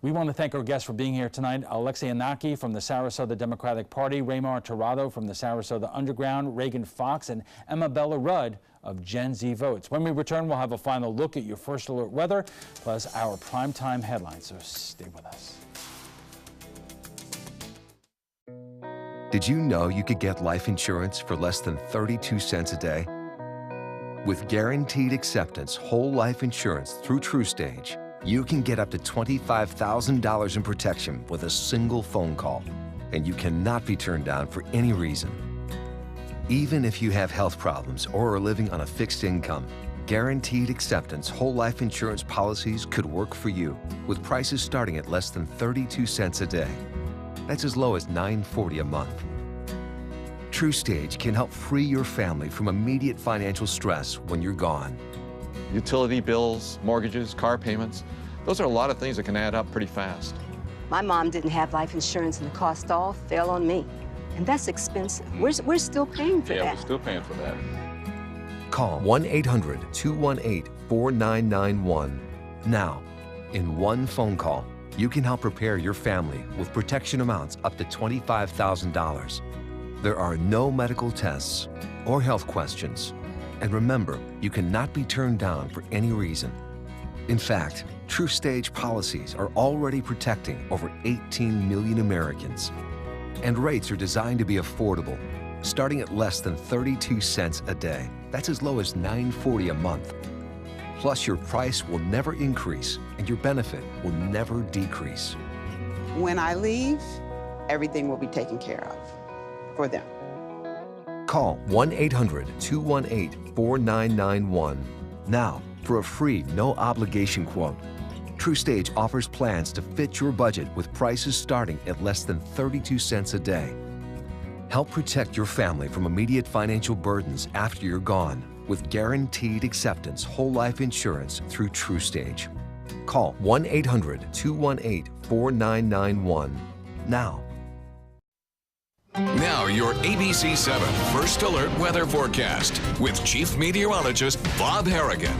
We want to thank our guests for being here tonight. Alexei Anaki from the Sarasota Democratic Party, Raymar Tirado from the Sarasota Underground, Reagan Fox, and Emma Bella Rudd of Gen Z Votes. When we return, we'll have a final look at your first alert weather, plus our primetime headlines, so stay with us. Did you know you could get life insurance for less than 32 cents a day? With guaranteed acceptance whole life insurance through TrueStage, you can get up to $25,000 in protection with a single phone call, and you cannot be turned down for any reason. Even if you have health problems or are living on a fixed income, guaranteed acceptance whole life insurance policies could work for you, with prices starting at less than 32 cents a day. That's as low as $9.40 a month. TrueStage can help free your family from immediate financial stress when you're gone. Utility bills, mortgages, car payments, those are a lot of things that can add up pretty fast. My mom didn't have life insurance, and the cost all fell on me. And that's expensive. We're still paying for that. Yeah, we're still paying for that. Call 1-800-218-4991. Now, in one phone call, you can help prepare your family with protection amounts up to $25,000. There are no medical tests or health questions. And remember, you cannot be turned down for any reason. In fact, TruStage policies are already protecting over 18 million Americans. And rates are designed to be affordable, starting at less than 32 cents a day. That's as low as $9.40 a month. Plus, your price will never increase and your benefit will never decrease. When I leave, everything will be taken care of for them. Call 1-800-218-4991 now for a free, no-obligation quote. TruStage offers plans to fit your budget with prices starting at less than 32 cents a day. Help protect your family from immediate financial burdens after you're gone with guaranteed acceptance whole life insurance through TruStage. Call 1-800-218-4991 now. Now, your ABC7 First Alert weather forecast with Chief Meteorologist Bob Harrigan.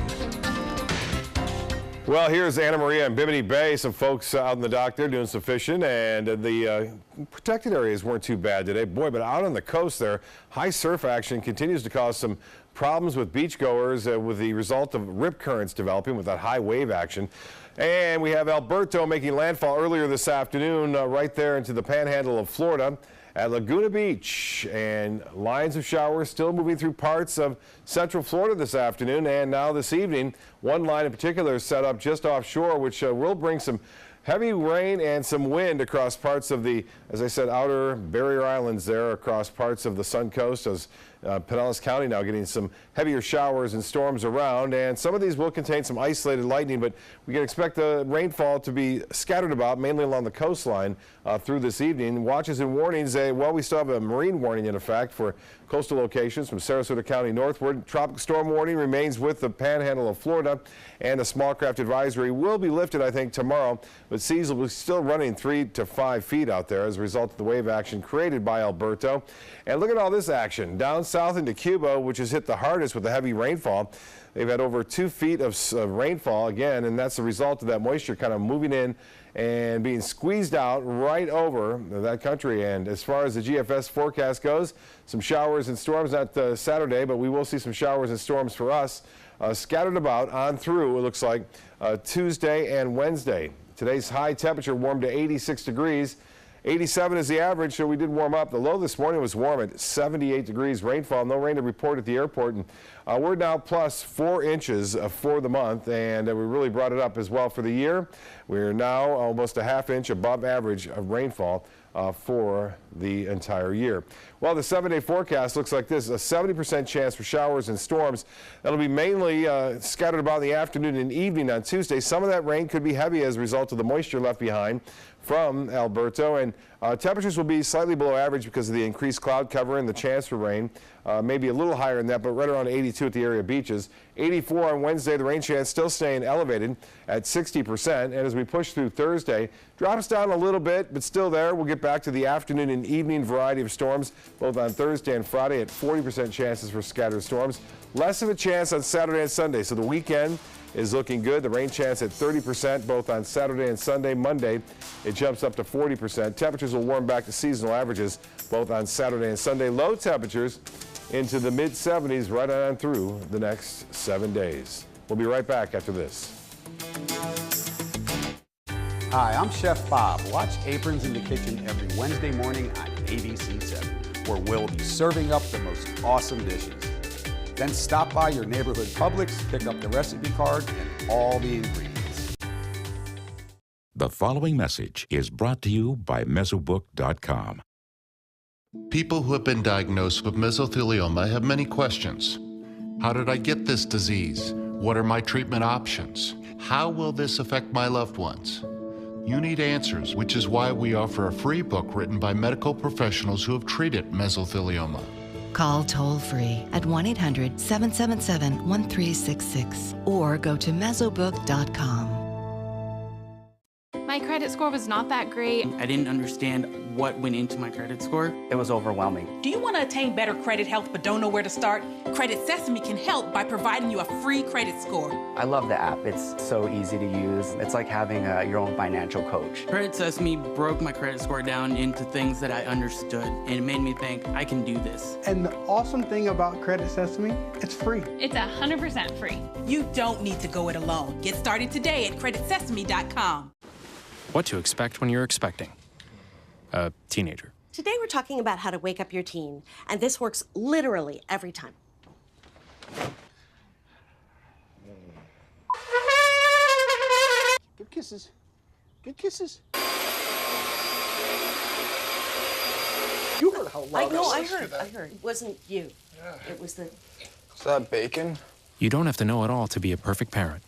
Well, here's Anna Maria and Bimini Bay. Some folks out in the dock, they're doing some fishing, and the protected areas weren't too bad today. Boy, but out on the coast there, high surf action continues to cause some problems with beachgoers with the result of rip currents developing with that high wave action. And we have Alberto making landfall earlier this afternoon right there into the panhandle of Florida at Laguna Beach, and lines of showers still moving through parts of central Florida this afternoon and now this evening. One line in particular is set up just offshore, which will bring some heavy rain and some wind across parts of the, as I said, outer barrier islands there across parts of the Sun Coast, as Pinellas County now getting some heavier showers and storms around, and some of these will contain some isolated lightning, but we can expect the rainfall to be scattered about, mainly along the coastline through this evening. Watches and warnings, well, we still have a marine warning in effect for coastal locations from Sarasota County northward. Tropical storm warning remains with the panhandle of Florida, and a small craft advisory will be lifted, I think, tomorrow, but seas will be still running 3 to 5 feet out there as a result of the wave action created by Alberto. And look at all this action down south into Cuba, which has hit the hardest with the heavy rainfall. They've had over 2 feet of rainfall again, and that's the result of that moisture kind of moving in and being squeezed out right over that country. And as far as the GFS forecast goes, some showers and storms not Saturday, but we will see some showers and storms for us scattered about on through, it looks like, Tuesday and Wednesday. Today's high temperature warmed to 86 degrees. 87 is the average, so we did warm up. The low this morning was warm at 78 degrees. Rainfall, no rain to report at the airport. And we're now plus 4 inches for the month, and we really brought it up as well for the year. We're now almost a ½ inch above average of rainfall for the entire year. Well, the 7-day forecast looks like this: a 70% chance for showers and storms. That'll be mainly scattered about in the afternoon and evening on Tuesday. Some of that rain could be heavy as a result of the moisture left behind from Alberto, and temperatures will be slightly below average because of the increased cloud cover and the chance for rain. Maybe a little higher than that, but right around 82 at the area beaches. 84 on Wednesday, the rain chance still staying elevated at 60%. And as we push through Thursday, drops down a little bit, but still there. We'll get back to the afternoon and evening variety of storms, both on Thursday and Friday at 40% chances for scattered storms. Less of a chance on Saturday and Sunday, so the weekend is looking good. The rain chance at 30% both on Saturday and Sunday. Monday, it jumps up to 40%. Temperatures will warm back to seasonal averages both on Saturday and Sunday. Low temperatures into the mid-70s right on through the next 7 days. We'll be right back after this. Hi, I'm Chef Bob. Watch Aprons in the Kitchen every Wednesday morning on ABC7, where we'll be serving up the most awesome dishes. Then stop by your neighborhood Publix, pick up the recipe card and all the ingredients. The following message is brought to you by Mesobook.com. People who have been diagnosed with mesothelioma have many questions. How did I get this disease? What are my treatment options? How will this affect my loved ones? You need answers, which is why we offer a free book written by medical professionals who have treated mesothelioma. Call toll-free at 1-800-777-1366 or go to mesobook.com. My credit score was not that great. I didn't understand what went into my credit score. It was overwhelming. Do you want to attain better credit health but don't know where to start? Credit Sesame can help by providing you a free credit score. I love the app. It's so easy to use. It's like having your own financial coach. Credit Sesame broke my credit score down into things that I understood, and it made me think, I can do this. And the awesome thing about Credit Sesame, it's free. It's 100% free. You don't need to go it alone. Get started today at creditsesame.com. What to expect when you're expecting a teenager. Today we're talking about how to wake up your teen, and this works literally every time. Good kisses. Good kisses. You heard how loud I heard. It wasn't you. It was the... Is that bacon? You don't have to know it all to be a perfect parent.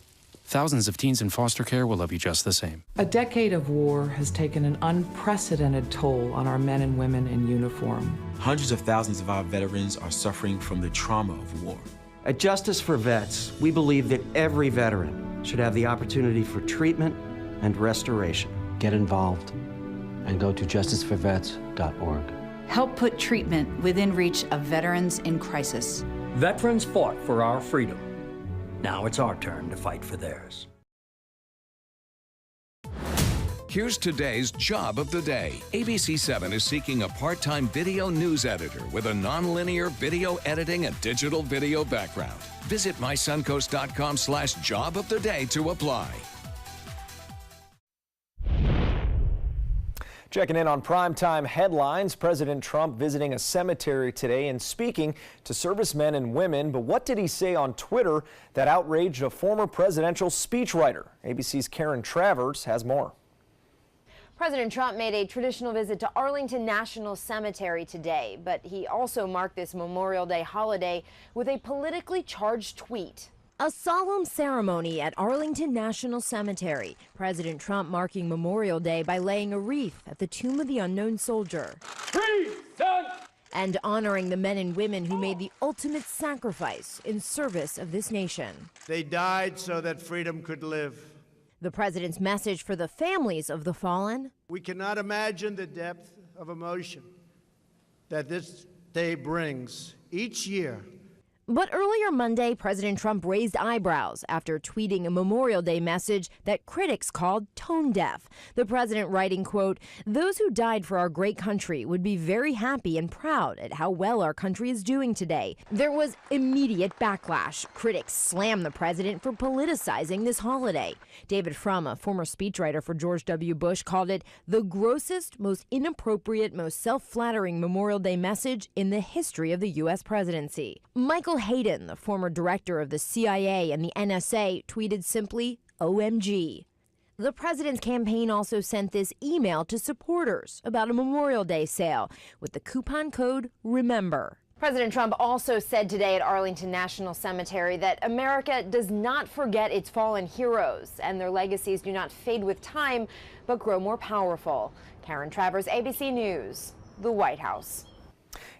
Thousands of teens in foster care will love you just the same. A decade of war has taken an unprecedented toll on our men and women in uniform. Hundreds of thousands of our veterans are suffering from the trauma of war. At Justice for Vets, we believe that every veteran should have the opportunity for treatment and restoration. Get involved and go to justiceforvets.org. Help put treatment within reach of veterans in crisis. Veterans fought for our freedom. Now it's our turn to fight for theirs. Here's today's job of the day. ABC7 is seeking a part-time video news editor with a nonlinear video editing and digital video background. Visit mysuncoast.com/job of the day to apply. Checking in on primetime headlines, President Trump visiting a cemetery today and speaking to servicemen and women. But what did he say on Twitter that outraged a former presidential speechwriter? ABC's Karen Travers has more. President Trump made a traditional visit to Arlington National Cemetery today, but he also marked this Memorial Day holiday with a politically charged tweet. A solemn ceremony at Arlington National Cemetery. President Trump marking Memorial Day by laying a wreath at the tomb of the unknown soldier. And honoring the men and women who made the ultimate sacrifice in service of this nation. They died so that freedom could live. The president's message for the families of the fallen. We cannot imagine the depth of emotion that this day brings each year. But earlier Monday, President Trump raised eyebrows after tweeting a Memorial Day message that critics called tone deaf. The president writing, quote, "Those who died for our great country would be very happy and proud at how well our country is doing today." There was immediate backlash. Critics slammed the president for politicizing this holiday. David Frum, a former speechwriter for George W. Bush, called it the grossest, most inappropriate, most self-flattering Memorial Day message in the history of the U.S. presidency. Michael Hayden, the former director of the CIA and the NSA, tweeted simply, "OMG." The president's campaign also sent this email to supporters about a Memorial Day sale with the coupon code REMEMBER. President Trump also said today at Arlington National Cemetery that America does not forget its fallen heroes and their legacies do not fade with time but grow more powerful. Karen Travers, ABC News, the White House.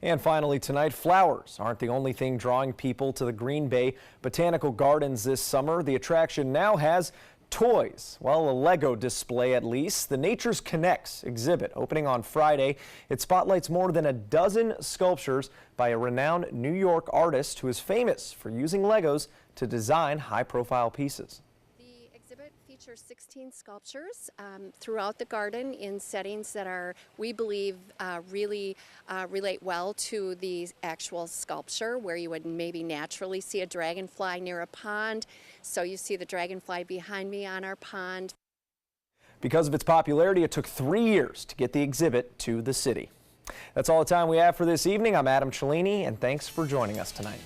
And finally tonight, flowers aren't the only thing drawing people to the Green Bay Botanical Gardens this summer. The attraction now has toys. Well, a Lego display at least. The Nature's Connects exhibit opening on Friday. It spotlights more than a dozen sculptures by a renowned New York artist who is famous for using Legos to design high-profile pieces. The exhibit features 16 sculptures throughout the garden in settings that are, we believe, really relate well to the actual sculpture, where you would maybe naturally see a dragonfly near a pond. So you see the dragonfly behind me on our pond. Because of its popularity, it took 3 years to get the exhibit to the city. That's all the time we have for this evening. I'm Adam Cellini, and thanks for joining us tonight.